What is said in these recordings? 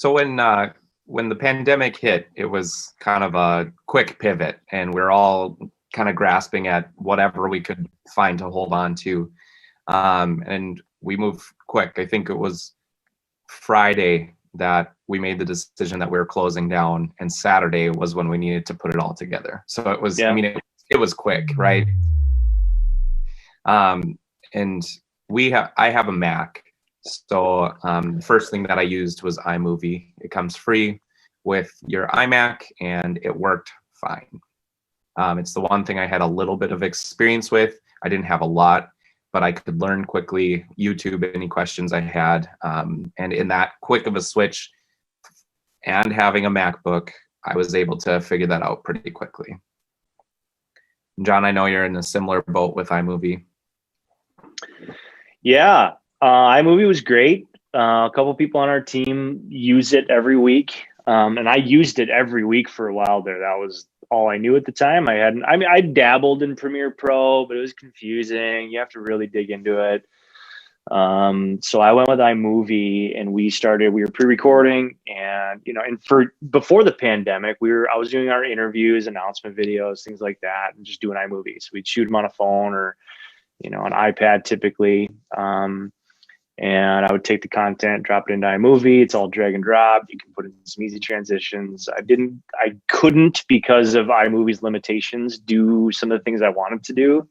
So when the pandemic hit, it was kind of a quick pivot, and we're all kind of grasping at whatever we could find to hold on to. And we moved quick. I think it was Friday that we made the decision that we were closing down, and Saturday was when we needed to put it all together. So it was, I Yeah. mean, it was quick, right? And I have a Mac. So the first thing that I used was iMovie. It comes free with your iMac, and it worked fine. It's the one thing I had a little bit of experience with. I didn't have a lot, but I could learn quickly, YouTube any questions I had. And in that quick of a switch and having a MacBook, I was able to figure that out pretty quickly. John, I know you're in a similar boat with iMovie. Yeah. iMovie was great. A couple people on our team use it every week. And I used it every week for a while there. That was all I knew at the time. I dabbled in Premiere Pro, but it was confusing. You have to really dig into it. So I went with iMovie, and we were pre-recording, and before the pandemic, I was doing our interviews, announcement videos, things like that, and just doing iMovie. So we'd shoot them on a phone or, an iPad typically. And I would take the content, drop it into iMovie. It's all drag and drop. You can put in some easy transitions. I couldn't, because of iMovie's limitations, do some of the things I wanted to do.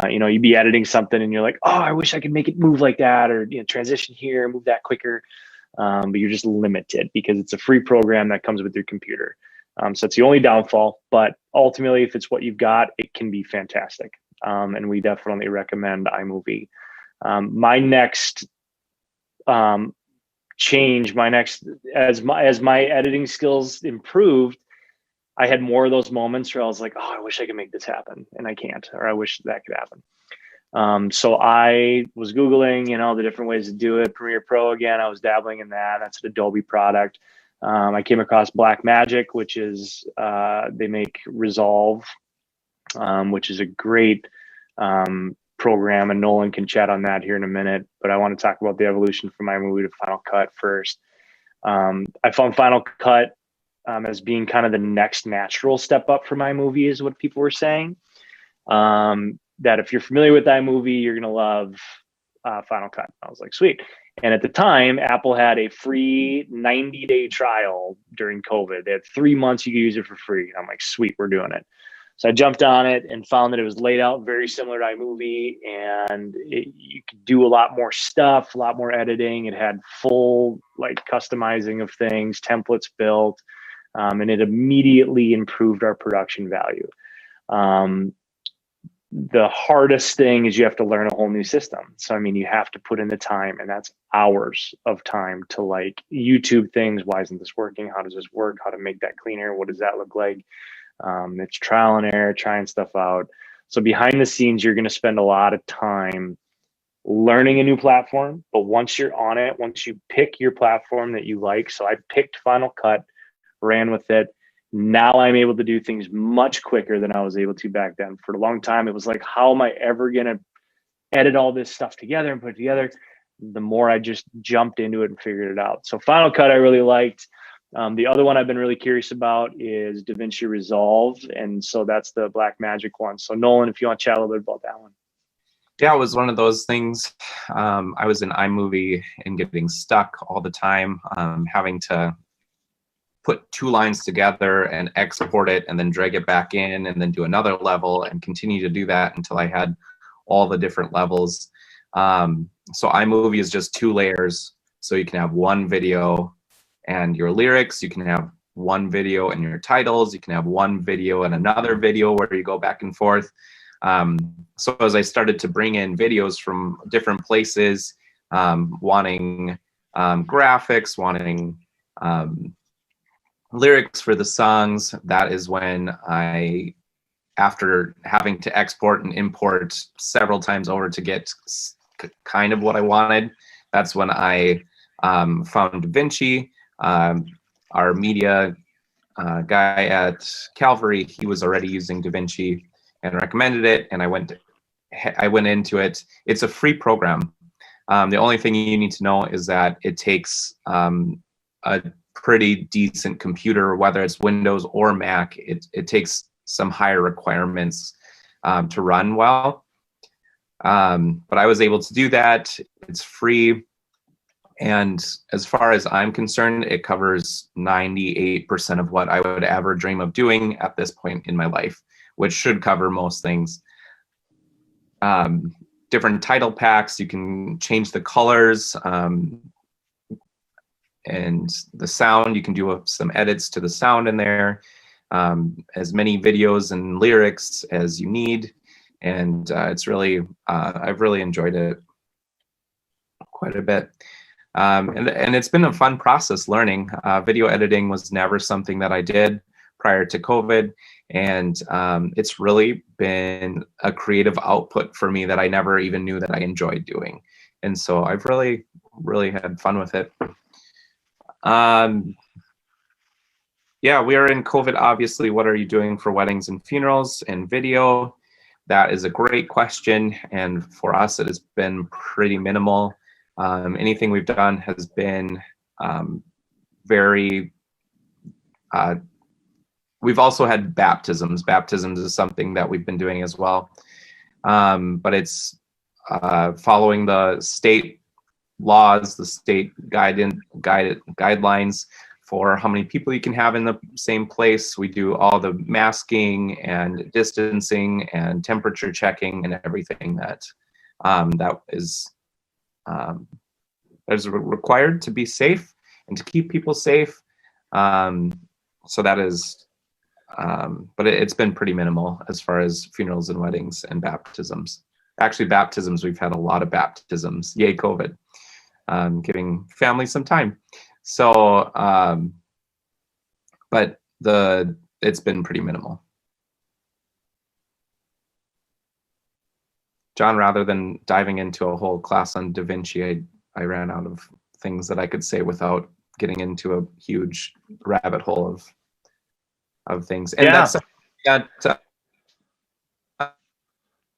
You'd be editing something and you're like, oh, I wish I could make it move like that, or transition here, move that quicker. But you're just limited because it's a free program that comes with your computer. So it's the only downfall. But ultimately, if it's what you've got, it can be fantastic. And we definitely recommend iMovie. My next change, as my editing skills improved, I had more of those moments where I was like, oh, I wish I could make this happen, and I can't, or I wish that could happen. So I was Googling, the different ways to do it. Premiere Pro, again, I was dabbling in that. That's an Adobe product. I came across Blackmagic, which is, they make Resolve, which is a great program, and Nolan can chat on that here in a minute. But I want to talk about the evolution from iMovie to Final Cut first. I found Final Cut as being kind of the next natural step up from iMovie, is what people were saying. That if you're familiar with iMovie, you're going to love Final Cut. I was like, sweet. And at the time, Apple had a free 90-day trial during COVID. They had 3 months you could use it for free. I'm like, sweet, we're doing it. So I jumped on it and found that it was laid out very similar to iMovie, and you could do a lot more stuff, a lot more editing. It had full customizing of things, templates built, and it immediately improved our production value. The hardest thing is you have to learn a whole new system. So, you have to put in the time, and that's hours of time to YouTube things. Why isn't this working? How does this work? How to make that cleaner? What does that look like? It's trial and error, trying stuff out. So behind the scenes, you're going to spend a lot of time learning a new platform. But once you're on it, once you pick your platform that you like, so I picked Final Cut, ran with it. Now I'm able to do things much quicker than I was able to back then. For a long time, it was like, how am I ever going to edit all this stuff together and put it together? The more I just jumped into it and figured it out. So Final Cut I really liked. The other one I've been really curious about is DaVinci Resolve, and so that's the Blackmagic one. So Nolan, if you want to chat a little bit about that one. Yeah, it was one of those things. I was in iMovie and getting stuck all the time, having to put 2 lines together and export it and then drag it back in and then do another level and continue to do that until I had all the different levels. So iMovie is just 2 layers. So you can have one video and your lyrics, you can have one video and your titles, you can have one video and another video where you go back and forth. So as I started to bring in videos from different places, wanting graphics, wanting lyrics for the songs, that is when after having to export and import several times over to get kind of what I wanted, that's when I found DaVinci. Our media guy at Calvary, he was already using DaVinci and recommended it, and I went into it. It's a free program. The only thing you need to know is that it takes a pretty decent computer, whether it's Windows or Mac. It takes some higher requirements to run well. But I was able to do that. It's free. And as far as I'm concerned, it covers 98% of what I would ever dream of doing at this point in my life, which should cover most things. Different title packs, you can change the colors, and the sound, you can do some edits to the sound in there, as many videos and lyrics as you need. And it's really, I've really enjoyed it quite a bit. And it's been a fun process learning. Video editing was never something that I did prior to COVID. And it's really been a creative output for me that I never even knew that I enjoyed doing. And so I've really, really had fun with it. Yeah, we are in COVID, obviously. What are you doing for weddings and funerals and video? That is a great question. And for us, it has been pretty minimal. Anything we've done has been very, we've also had baptisms. Baptisms is something that we've been doing as well. But it's following the state laws, the state guidelines for how many people you can have in the same place. We do all the masking and distancing and temperature checking and everything that that is required to be safe and to keep people safe. So that is, but it's been pretty minimal as far as funerals and weddings and baptisms. Actually, baptisms, we've had a lot of baptisms. Yay, COVID. Giving families some time. So, but it's been pretty minimal. John, rather than diving into a whole class on Da Vinci, I ran out of things that I could say without getting into a huge rabbit hole of things. And Yeah. that's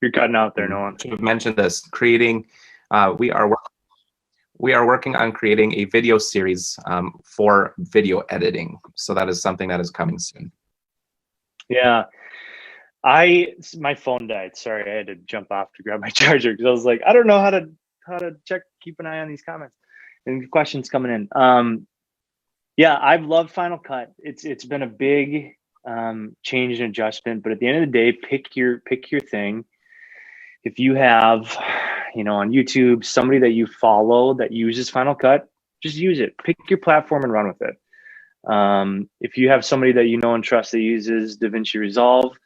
You're cutting out there, Nolan. Should have mentioned this. Creating, we are working on creating a video series for video editing. So that is something that is coming soon. Yeah. My phone died. Sorry, I had to jump off to grab my charger because I was like, I don't know how to check, keep an eye on these comments and questions coming in. Yeah, I've loved Final Cut. It's been a big change and adjustment, but at the end of the day, pick your thing. If you have, on YouTube, somebody that you follow that uses Final Cut, just use it. Pick your platform and run with it. If you have somebody that you know and trust that uses DaVinci Resolve,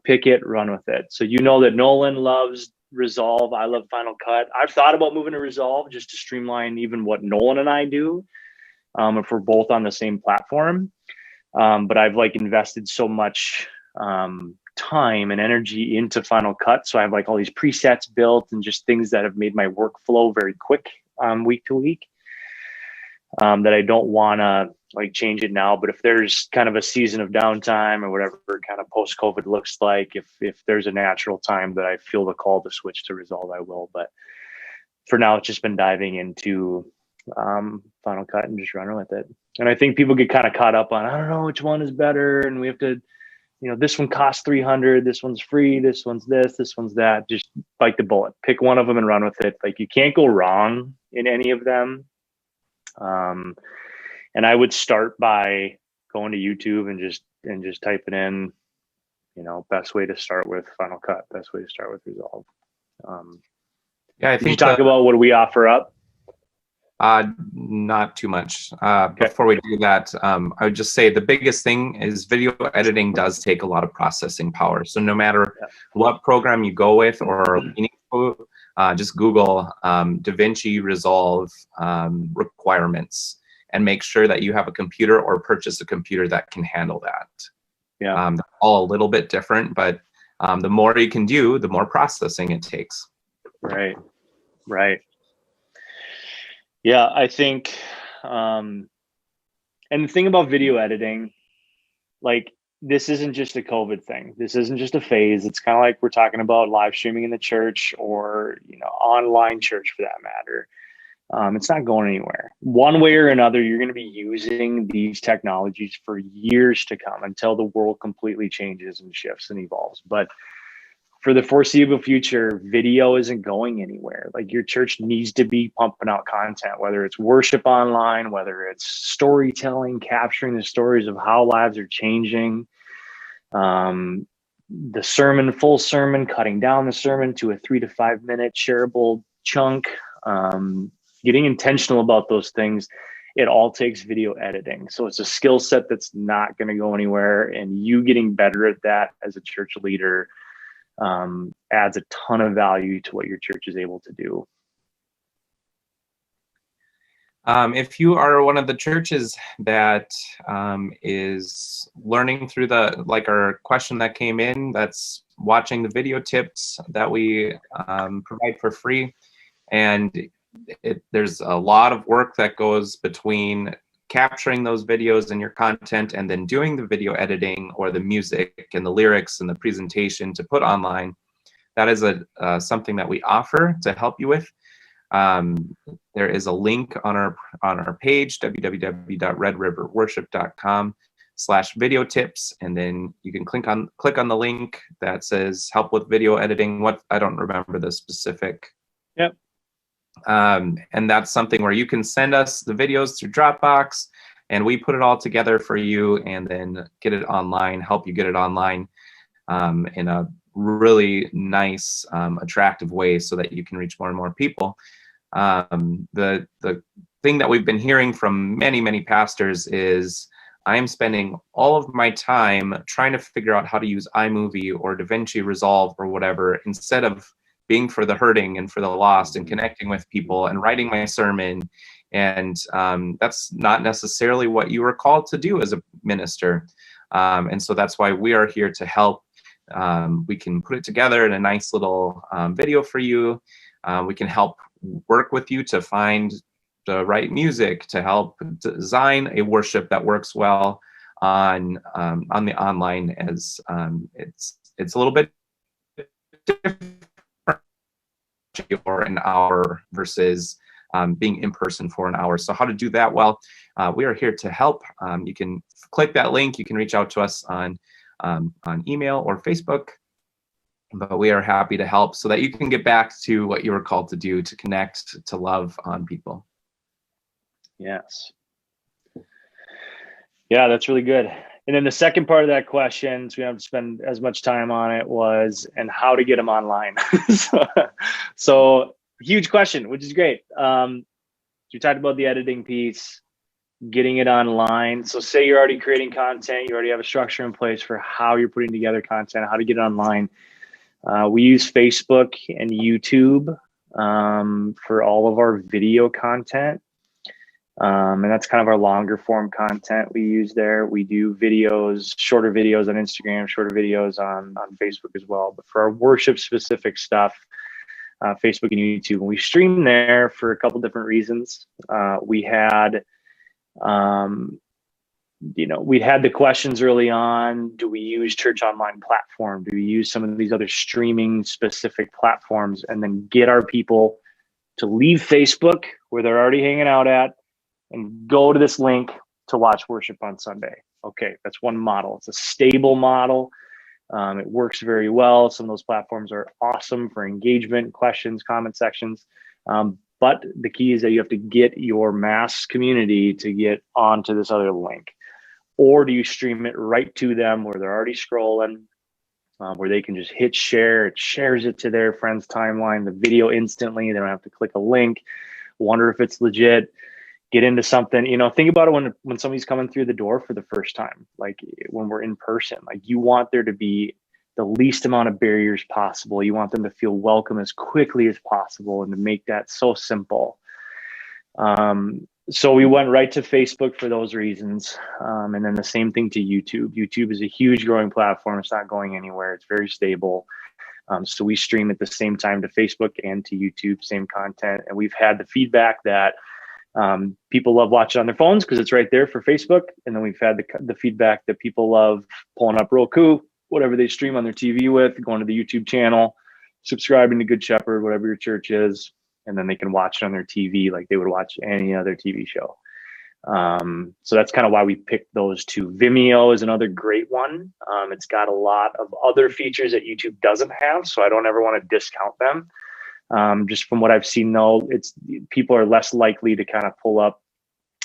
pick it, run with it. So you know that Nolan loves Resolve. I love Final Cut. I've thought about moving to Resolve just to streamline even what Nolan and I do, if we're both on the same platform. But I've invested so much time and energy into Final Cut. So I have all these presets built and just things that have made my workflow very quick week to week, that I don't want to change it now. But if there's kind of a season of downtime or whatever kind of post-COVID looks like, if there's a natural time that I feel the call to switch to Resolve, I will. But for now, it's just been diving into Final Cut and just running with it. And I think people get kind of caught up on, I don't know which one is better, and we have to, this one costs $300, this one's free, this one's this one's that. Just bite the bullet, pick one of them and run with it. You can't go wrong in any of them. And I would start by going to YouTube and just typing in, best way to start with Final Cut, best way to start with Resolve. Yeah, I think you talk about what do we offer up? Not too much. Okay. Before we do that, I would just say the biggest thing is video editing does take a lot of processing power. So no matter what program you go with or just Google DaVinci Resolve requirements and make sure that you have a computer or purchase a computer that can handle that. Yeah, they're all a little bit different, but the more you can do, the more processing it takes. Right. Yeah, I think, and the thing about video editing, this isn't just a COVID thing. This isn't just a phase. It's kind of like we're talking about live streaming in the church or, online church for that matter. It's not going anywhere. One way or another, you're going to be using these technologies for years to come until the world completely changes and shifts and evolves. But for the foreseeable future, video isn't going anywhere. Like, your church needs to be pumping out content, whether it's worship online, whether it's storytelling, capturing the stories of how lives are changing. The sermon, full sermon, cutting down the sermon to a 3 to 5 minute shareable chunk. Getting intentional about those things. It all takes video editing. So it's a skill set that's not going to go anywhere. And you getting better at that as a church leader adds a ton of value to what your church is able to do. If you are one of the churches that is learning through our question that came in, that's watching the video tips that we provide for free, and there's a lot of work that goes between capturing those videos and your content and then doing the video editing or the music and the lyrics and the presentation to put online. That is something that we offer to help you with. There is a link on our page, www.redriverworship.com/video tips, and then you can click on the link that says help with video editing. I don't remember the specific. Yep. And that's something where you can send us the videos through Dropbox, and we put it all together for you and then get it online, help you get it online in a really nice, attractive way so that you can reach more and more people. The thing that we've been hearing from many pastors is, I am spending all of my time trying to figure out how to use iMovie or DaVinci Resolve or whatever, instead of being for the hurting and for the lost and connecting with people and writing my sermon. And that's not necessarily what you were called to do as a minister. And so that's why we are here to help. We can put it together in a nice little video for you. We can help work with you to find the right music, to help design a worship that works well on the online, as it's a little bit different for an hour versus being in person for an hour. So how to do that? Well, we are here to help. You can click that link. You can reach out to us on email or Facebook, but we are happy to help so that you can get back to what you were called to do, to connect, to love on people. Yes. Yeah, that's really good. And then the second part of that question, so we don't have to spend as much time on it, was, and how to get them online. so huge question, which is great. You talked about the editing piece, getting it online. So say you're already creating content, you already have a structure in place for how you're putting together content, how to get it online. We use Facebook and YouTube for all of our video content. And that's kind of our longer form content we use there. We do videos, shorter videos on Instagram, shorter videos on Facebook as well. But for our worship specific stuff, Facebook and YouTube, and we stream there for a couple different reasons. We'd had the questions early on. Do we use church online platform? Do we use some of these other streaming specific platforms, and then get our people to leave Facebook where they're already hanging out at and go to this link to watch worship on Sunday? Okay, that's one model. It's a stable model. It works very well. Some of those platforms are awesome for engagement, questions, comment sections. But the key is that you have to get your mass community to get onto this other link. Or do you stream it right to them where they're already scrolling, where they can just hit share? It shares it to their friends' timeline, the video instantly. They don't have to click a link, wonder if it's legit, get into something. Think about it when somebody's coming through the door for the first time, like when we're in person. Like, you want there to be the least amount of barriers possible. You want them to feel welcome as quickly as possible, and to make that so simple. So we went right to Facebook for those reasons. And then the same thing to YouTube. YouTube is a huge growing platform. It's not going anywhere. It's very stable. So we stream at the same time to Facebook and to YouTube, same content. And we've had the feedback that people love watching on their phones because it's right there for Facebook. And then we've had the feedback that people love pulling up Roku, whatever they stream on their TV with, going to the YouTube channel, subscribing to Good Shepherd, whatever your church is, and then they can watch it on their TV like they would watch any other TV show. So that's kind of why we picked those two. Vimeo is another great one. It's got a lot of other features that YouTube doesn't have, so I don't ever want to discount them. Just from what I've seen though, people are less likely to kind of pull up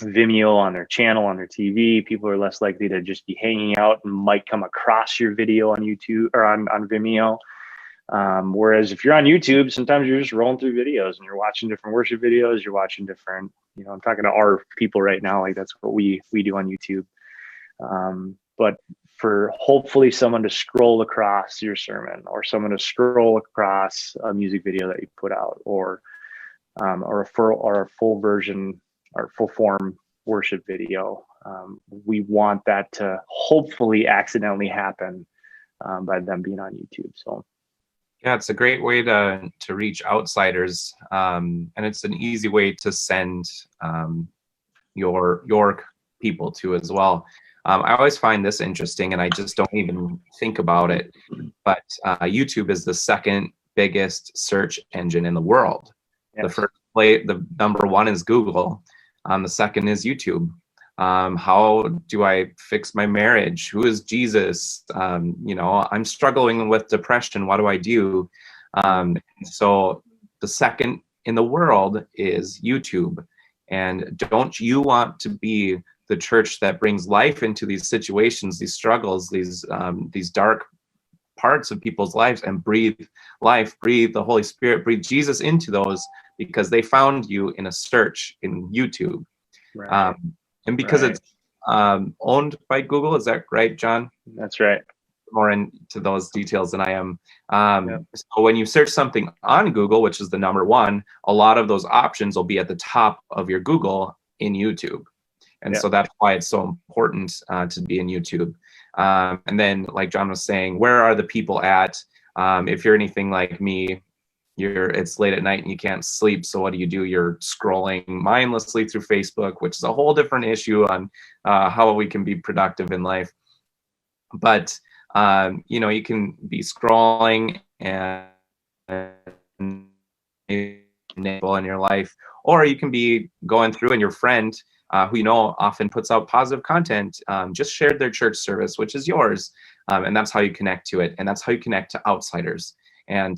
Vimeo on their channel, on their TV. People are less likely to just be hanging out and might come across your video on YouTube or on Vimeo. Whereas if you're on YouTube, sometimes you're just rolling through videos and you're watching different worship videos, you're watching different, I'm talking to our people right now, like that's what we do on YouTube. But for hopefully someone to scroll across your sermon, or someone to scroll across a music video that you put out, or a full version or full form worship video, we want that to hopefully accidentally happen by them being on YouTube. So yeah, it's a great way to reach outsiders, and it's an easy way to send your people to as well. I always find this interesting, and I just don't even think about it, but YouTube is the second biggest search engine in the world. Yes. The number one is Google. The second is YouTube. How do I fix my marriage? Who is Jesus? I'm struggling with depression. What do I do? So the second in the world is YouTube. And don't you want to be the church that brings life into these situations, these struggles, these dark parts of people's lives, and breathe life, breathe the Holy Spirit, breathe Jesus into those, because they found you in a search in YouTube. Right. And because it's owned by Google, is that right, John? That's right. More into those details than I am. So when you search something on Google, which is the number one, a lot of those options will be at the top of your Google in YouTube. And so that's why it's so important to be in YouTube. And then, like John was saying, where are the people at? If you're anything like me, it's late at night and you can't sleep. So what do? You're scrolling mindlessly through Facebook, which is a whole different issue on how we can be productive in life. But you can be scrolling and enable in your life, or you can be going through and your friend who often puts out positive content just shared their church service, which is yours, and that's how you connect to it, and that's how you connect to outsiders. And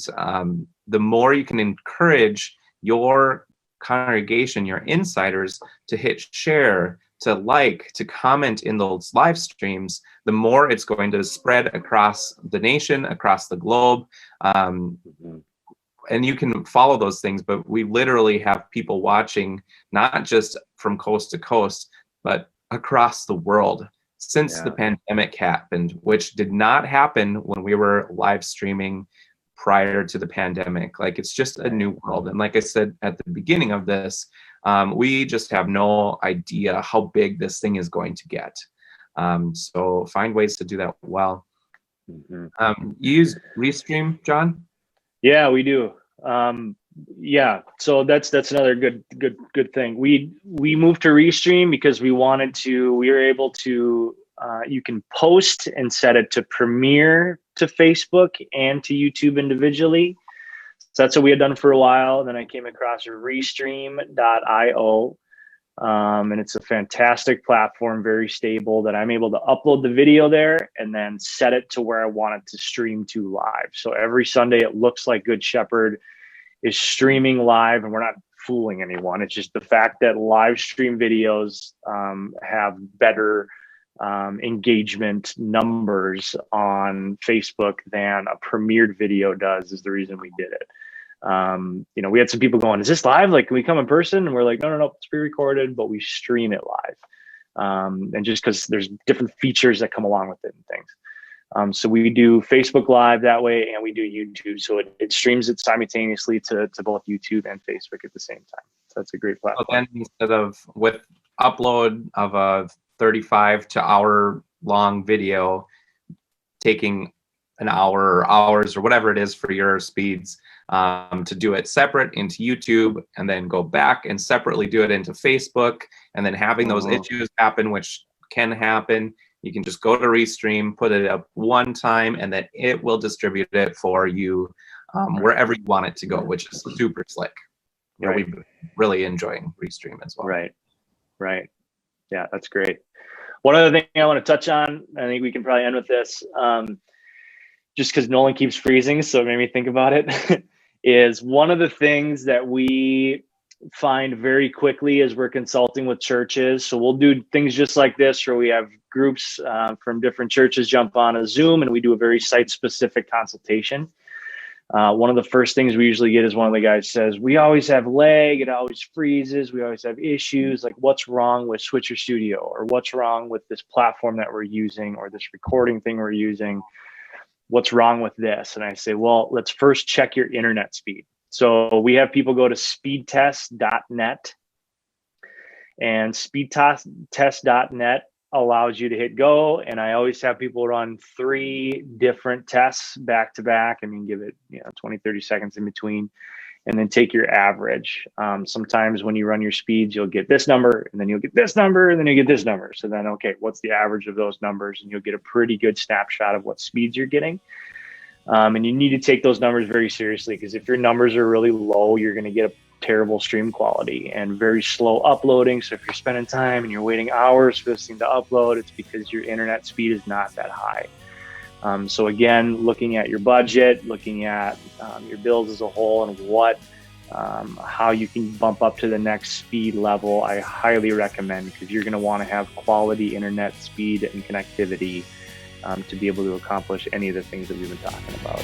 the more you can encourage your congregation, your insiders, to hit share, to comment in those live streams, the more it's going to spread across the nation, across the globe. And you can follow those things, but we literally have people watching, not just from coast to coast, but across the world since the pandemic happened, which did not happen when we were live streaming prior to the pandemic. Like, it's just a new world. And like I said at the beginning of this, we just have no idea how big this thing is going to get. So find ways to do that well. You use Restream, John? Yeah, we do. So that's another good thing. We moved to Restream because we were able to, you can post and set it to premiere to Facebook and to YouTube individually. So that's what we had done for a while. Then I came across Restream.io. And it's a fantastic platform, very stable, that I'm able to upload the video there and then set it to where I want it to stream to live. So every Sunday, it looks like Good Shepherd is streaming live, and we're not fooling anyone. It's just the fact that live stream videos have better engagement numbers on Facebook than a premiered video does is the reason we did it. We had some people going, is this live? Like, can we come in person? And we're like, no, it's pre-recorded, but we stream it live. And just because there's different features that come along with it and things. So we do Facebook Live that way, and we do YouTube. So it streams it simultaneously to both YouTube and Facebook at the same time. So that's a great platform. So then, instead of with upload of a 35 to hour long video taking an hour or hours or whatever it is for your speeds, to do it separate into YouTube and then go back and separately do it into Facebook, and then having those issues happen, which can happen, you can just go to Restream, put it up one time, and then it will distribute it for you wherever you want it to go, which is super slick. we've been really enjoying Restream as well. Right. Yeah, that's great. One other thing I want to touch on, I think we can probably end with this, just because Nolan keeps freezing, so it made me think about it, is one of the things that we find very quickly as we're consulting with churches. So we'll do things just like this, where we have groups from different churches jump on a Zoom and we do a very site-specific consultation. One of the first things we usually get is one of the guys says, we always have lag, it always freezes, we always have issues, like what's wrong with Switcher Studio, or what's wrong with this platform that we're using, or this recording thing we're using, what's wrong with this? And I say, well, let's first check your internet speed. So we have people go to speedtest.net, and speedtest.net allows you to hit go. And I always have people run 3 different tests back to back. I mean, give it 20, 30 seconds in between, and then take your average. Sometimes when you run your speeds, you'll get this number, and then you'll get this number, and then you get this number. So then, okay, what's the average of those numbers? And you'll get a pretty good snapshot of what speeds you're getting. And you need to take those numbers very seriously, because if your numbers are really low, you're going to get a terrible stream quality and very slow uploading. So if you're spending time and you're waiting hours for this thing to upload, it's because your internet speed is not that high. So again, looking at your budget, looking at your bills as a whole, and how you can bump up to the next speed level, I highly recommend, because you're going to want to have quality internet speed and connectivity to be able to accomplish any of the things that we've been talking about.